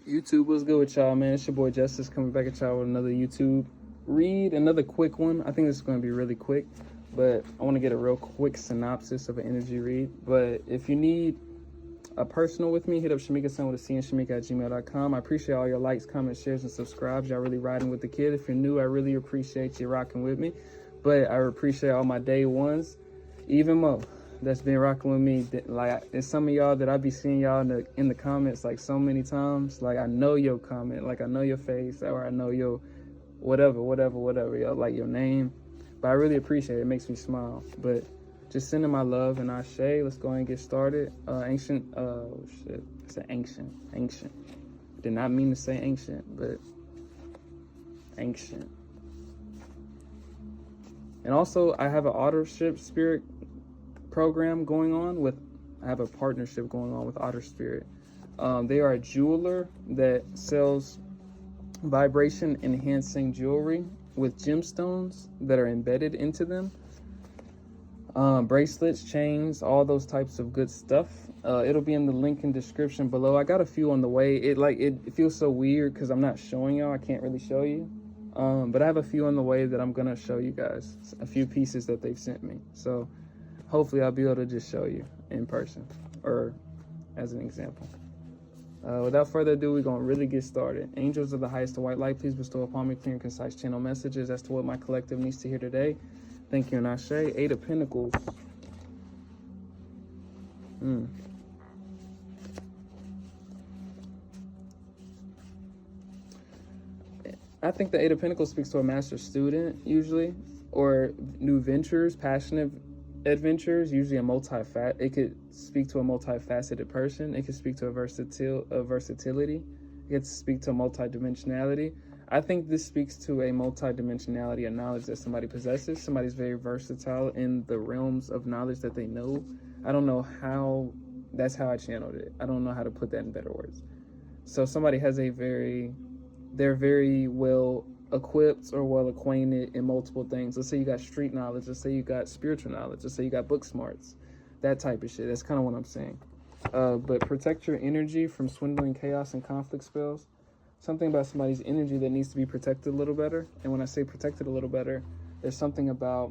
YouTube, what's good with y'all, man? It's your boy Justice coming back at y'all with another YouTube read, another quick one. I think this is going to be really quick, but I want to get a real quick synopsis of an energy read. But if you need a personal with me, hit up Shamika-san with a C and Shamika@gmail.com. I appreciate all your likes, comments, shares, and subscribes. Y'all really riding with the kid. If you're new, I really appreciate you rocking with me. But I appreciate all my day ones even more that's been rocking with me. Like, there's some of y'all that I be seeing y'all in the comments like so many times. Like, I know your comment, like I know your face, or I know your whatever, y'all, like your name. But I really appreciate it. It makes me smile. But just sending my love and ashe. Let's go ahead and get started. Ancient, it's an ancient. Did not mean to say ancient, but ancient. And also, I have an authorship spirit program going on with, I have a partnership going on with Otter Spirit. They are a jeweler that sells vibration enhancing jewelry with gemstones that are embedded into them. Bracelets, chains, all those types of good stuff. It'll be in the link in description below. I got a few on the way. It feels so weird because I'm not showing y'all. I can't really show you. But I have a few on the way that I'm gonna show you guys. A few pieces that they've sent me. So hopefully I'll be able to just show you in person or as an example. Without further ado, we're going to really get started. Angels of the highest and white light, please bestow upon me clear and concise channel messages as to what my collective needs to hear today. Thank you and ashe. 8 of Pentacles. I think the 8 of Pentacles speaks to a master student usually, or new ventures, passionate adventures, usually it could speak to a multifaceted person. It could speak to a versatility. It could speak to a multidimensionality. I think this speaks to a multidimensionality of knowledge that somebody possesses. Somebody's very versatile in the realms of knowledge that they know. I don't know how, that's how I channeled it. I don't know how to put that in better words. So somebody has they're very well equipped or well acquainted in multiple things. Let's say you got street knowledge, let's say you got spiritual knowledge, let's say you got book smarts, that type of shit. That's kind of what I'm saying. But protect your energy from swindling chaos and conflict spells. Something about somebody's energy that needs to be protected a little better. And when I say protected a little better, there's something about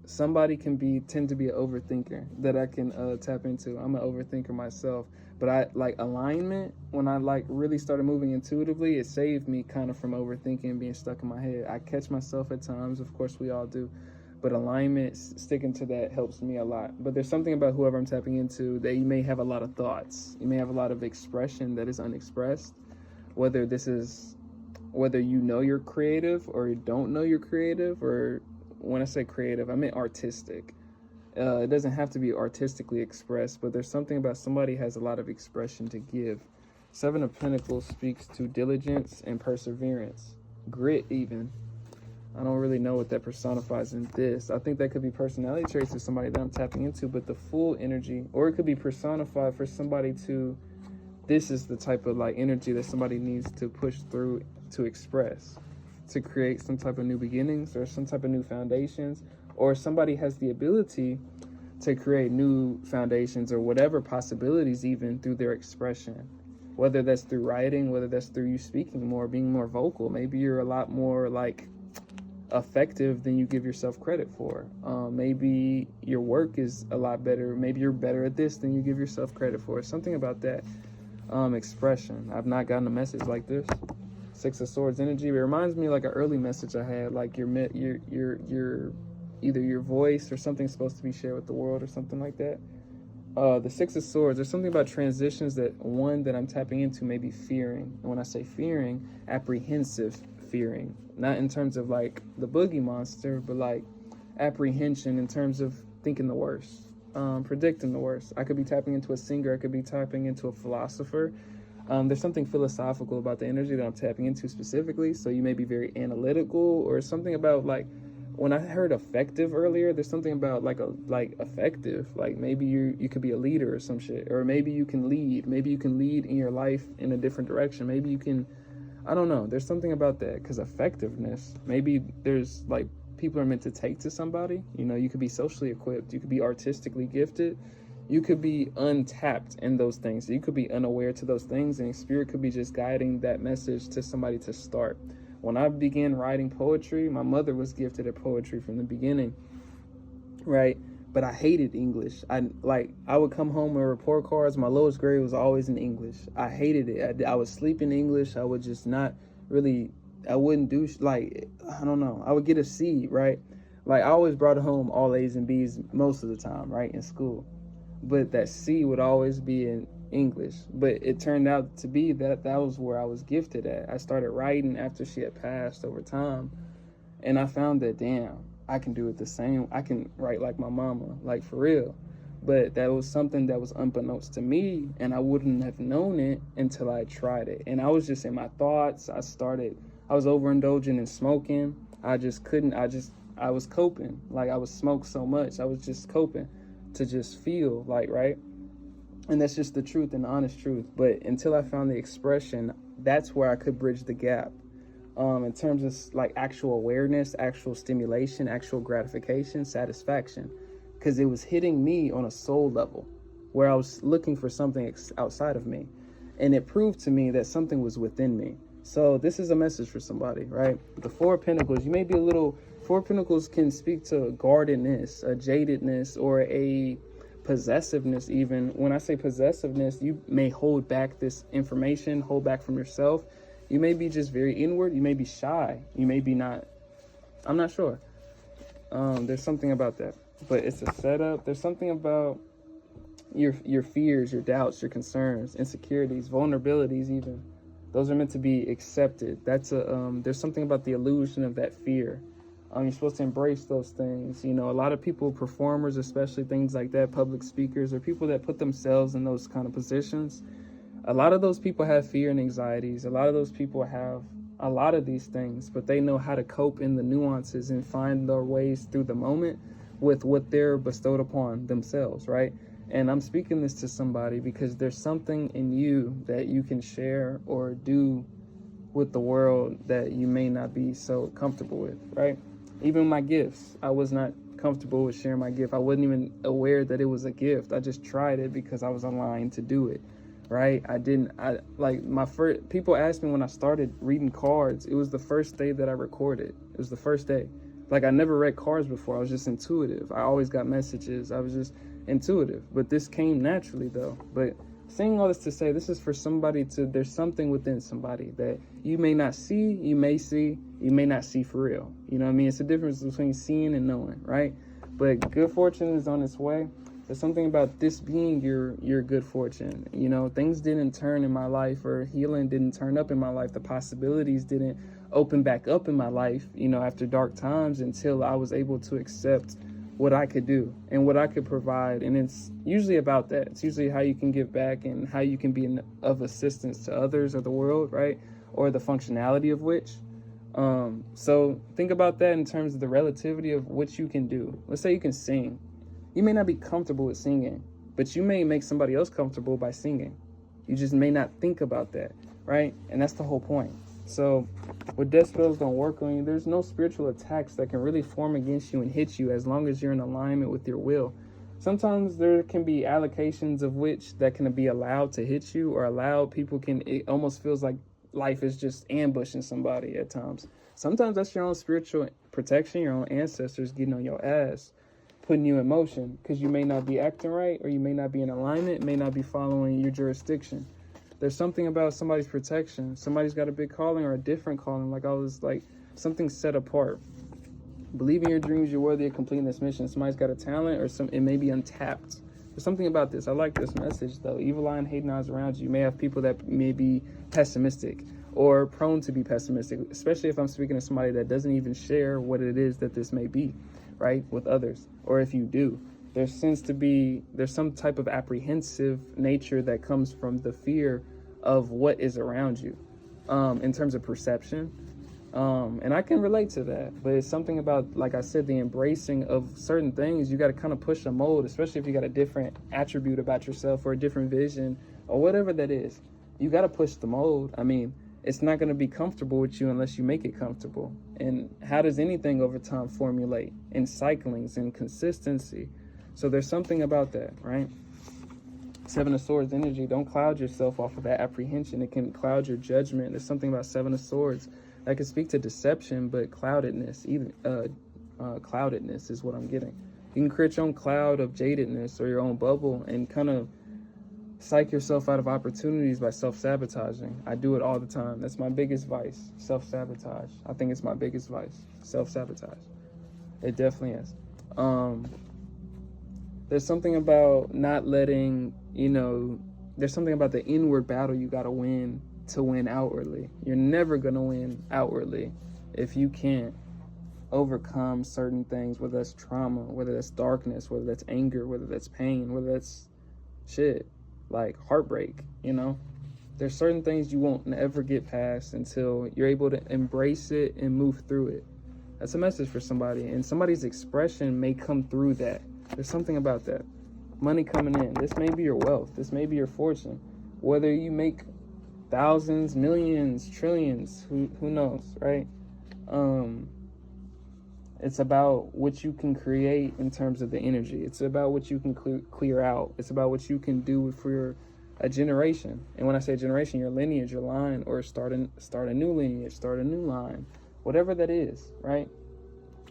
somebody tend to be an overthinker that I can tap into. I'm an overthinker myself, but I like alignment. When I like really started moving intuitively, it saved me kind of from overthinking and being stuck in my head. I catch myself at times, of course we all do, but alignment, sticking to that helps me a lot. But there's something about whoever I'm tapping into that you may have a lot of thoughts. You may have a lot of expression that is unexpressed, whether you know you're creative or you don't know you're creative, or when I say creative, I mean artistic. It doesn't have to be artistically expressed, but there's something about somebody has a lot of expression to give. 7 of Pentacles speaks to diligence and perseverance, grit even. I don't really know what that personifies in this. I think that could be personality traits of somebody that I'm tapping into, but the full energy, or it could be personified for somebody this is the type of like energy that somebody needs to push through to express, to create some type of new beginnings or some type of new foundations, or somebody has the ability to create new foundations or whatever possibilities even through their expression, whether that's through writing, whether that's through you speaking more, being more vocal. Maybe you're a lot more like effective than you give yourself credit for. Maybe your work is a lot better. Maybe you're better at this than you give yourself credit for. Something about that expression. I've not gotten a message like this. 6 of Swords energy. It reminds me like an early message I had, like your either your voice or something supposed to be shared with the world or something like that. The 6 of Swords, there's something about transitions that I'm tapping into may be fearing. And when I say fearing, apprehensive fearing. Not in terms of like the boogie monster, but like apprehension in terms of thinking the worst, predicting the worst. I could be tapping into a singer, I could be tapping into a philosopher. There's something philosophical about the energy that I'm tapping into specifically. So you may be very analytical, or something about like, when I heard effective earlier, there's something about like effective, like maybe you could be a leader or some shit, or maybe you can lead in your life in a different direction. Maybe you can, I don't know. There's something about that, because effectiveness, maybe there's like people are meant to take to somebody. You know, you could be socially equipped, you could be artistically gifted, You could be untapped in those things. You could be unaware to those things, and spirit could be just guiding that message to somebody to start. When I began writing poetry, my mother was gifted at poetry from the beginning, right? But I hated English. I would come home with report cards. My lowest grade was always in English. I hated it. I would sleep in English. I would just not really. I wouldn't do I don't know. I would get a C, right? Like I always brought home all A's and B's most of the time, right, in school. But that C would always be in English. But it turned out to be that was where I was gifted at. I started writing after she had passed over time, and I found that, damn, I can do it the same. I can write like my mama, like for real. But that was something that was unbeknownst to me, and I wouldn't have known it until I tried it. And I was just in my thoughts. I was overindulging in smoking. I was coping. Like I was smoked so much. I was just coping to just feel like, right? And that's just the truth and the honest truth. But until I found the expression, that's where I could bridge the gap. In terms of like actual awareness, actual stimulation, actual gratification, satisfaction, because it was hitting me on a soul level where I was looking for something outside of me, and it proved to me that something was within me. So this is a message for somebody, right? The Four of Pentacles, you may be Four of Pentacles can speak to guardedness, a jadedness, or a possessiveness. Even when I say possessiveness, you may hold back this information, hold back from yourself. You may be just very inward. You may be shy. You may be not. I'm not sure. There's something about that. But it's a setup. There's something about your fears, your doubts, your concerns, insecurities, vulnerabilities even. Those are meant to be accepted. There's something about the illusion of that fear. You're supposed to embrace those things. You know, a lot of people, performers, especially things like that, public speakers, or people that put themselves in those kind of positions. A lot of those people have fear and anxieties. A lot of those people have a lot of these things, but they know how to cope in the nuances and find their ways through the moment with what they're bestowed upon themselves, right? And I'm speaking this to somebody because there's something in you that you can share or do with the world that you may not be so comfortable with, right? Even my gifts, I was not comfortable with sharing my gift. I wasn't even aware that it was a gift. I just tried it because I was aligned to do it, right? People asked me when I started reading cards, it was the first day that I recorded. It was the first day. Like I never read cards before. I was just intuitive. I always got messages. I was just intuitive, but this came naturally though. But saying all this to say, this is for somebody there's something within somebody that you may not see, you may see, you may not see for real. You know what I mean? It's a difference between seeing and knowing, right? But good fortune is on its way. There's something about this being your good fortune. You know, things didn't turn in my life, or healing didn't turn up in my life. The possibilities didn't open back up in my life, you know, after dark times, until I was able to accept what I could do and what I could provide. And it's usually about that. It's usually how you can give back and how you can be of assistance to others or the world, right? Or the functionality of which. So think about that in terms of the relativity of what you can do. Let's say you can sing. You may not be comfortable with singing, but you may make somebody else comfortable by singing. You just may not think about that, right? And that's the whole point. So what death spells don't work on you, there's no spiritual attacks that can really form against you and hit you as long as you're in alignment with your will. Sometimes there can be allocations of which that can be allowed to hit you, or it almost feels like life is just ambushing somebody at times. Sometimes that's your own spiritual protection, your own ancestors getting on your ass, putting you in motion, because you may not be acting right, or you may not be in alignment, may not be following your jurisdiction. There's something about somebody's protection. Somebody's got a big calling or a different calling. Like something set apart. Believe in your dreams, you're worthy of completing this mission. Somebody's got a talent, or it may be untapped. There's something about this. I like this message though. Evil eye and hating eyes around you. You may have people that may be pessimistic or prone to be pessimistic, especially if I'm speaking to somebody that doesn't even share what it is that this may be, right, with others. Or if you do, there's some type of apprehensive nature that comes from the fear of what is around you, in terms of perception. And I can relate to that, but it's something about, like I said, the embracing of certain things. You got to kind of push the mold, especially if you got a different attribute about yourself or a different vision or whatever that is. You got to push the mold. I mean, it's not going to be comfortable with you unless you make it comfortable. And how does anything over time formulate? In cyclings and consistency. So there's something about that, right? Seven of Swords energy, don't cloud yourself off of that apprehension. It can cloud your judgment. There's something about Seven of Swords that can speak to deception, but cloudedness, even cloudedness is what I'm getting. You can create your own cloud of jadedness or your own bubble and kind of psych yourself out of opportunities by self-sabotaging. I do it all the time. That's my biggest vice, self-sabotage. I think it's my biggest vice, self-sabotage. It definitely is. There's something about not letting, there's something about the inward battle you got to win outwardly. You're never going to win outwardly if you can't overcome certain things, whether that's trauma, whether that's darkness, whether that's anger, whether that's pain, whether that's shit, like heartbreak, There's certain things you won't ever get past until you're able to embrace it and move through it. That's a message for somebody, and somebody's expression may come through that. There's something about that. Money coming in. This may be your wealth. This may be your fortune. Whether you make thousands, millions, trillions, who knows, right? It's about what you can create in terms of the energy. It's about what you can clear out. It's about what you can do for a generation. And when I say generation, your lineage, your line, or start a new lineage, start a new line, whatever that is, right?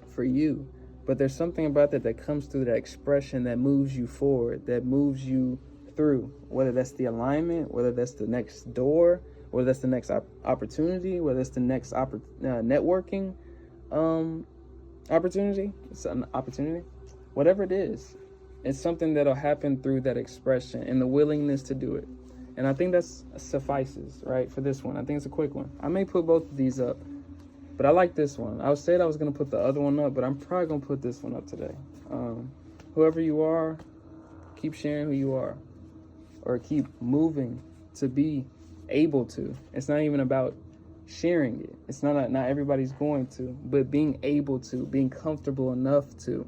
For you. But there's something about that comes through that expression that moves you forward, that moves you through, whether that's the alignment, whether that's the next door, whether that's the next opportunity, whether it's the next networking opportunity. It's an opportunity. Whatever it is, it's something that'll happen through that expression and the willingness to do it. And I think that suffices, right, for this one. I think it's a quick one. I may put both of these up, but I like this one. I said I was going to put the other one up, but I'm probably going to put this one up today. Whoever you are, keep sharing who you are, or keep moving to be able to. It's not even about sharing it. It's not everybody's going to, but being able to, being comfortable enough to.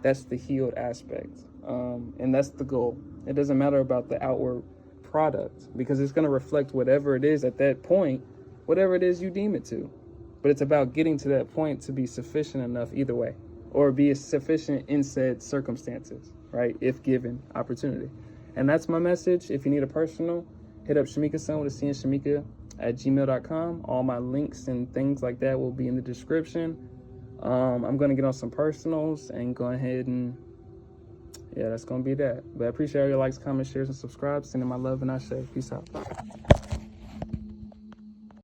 That's the healed aspect. And that's the goal. It doesn't matter about the outward product, because it's going to reflect whatever it is at that point, whatever it is you deem it to. But it's about getting to that point to be sufficient enough either way, or be sufficient in said circumstances, right? If given opportunity. And that's my message. If you need a personal, hit up Shamika-san with a C and Shamika at gmail.com. All my links and things like that will be in the description. I'm going to get on some personals and go ahead and, that's going to be that. But I appreciate all your likes, comments, shares, and subscribes. Sending my love and I say peace out.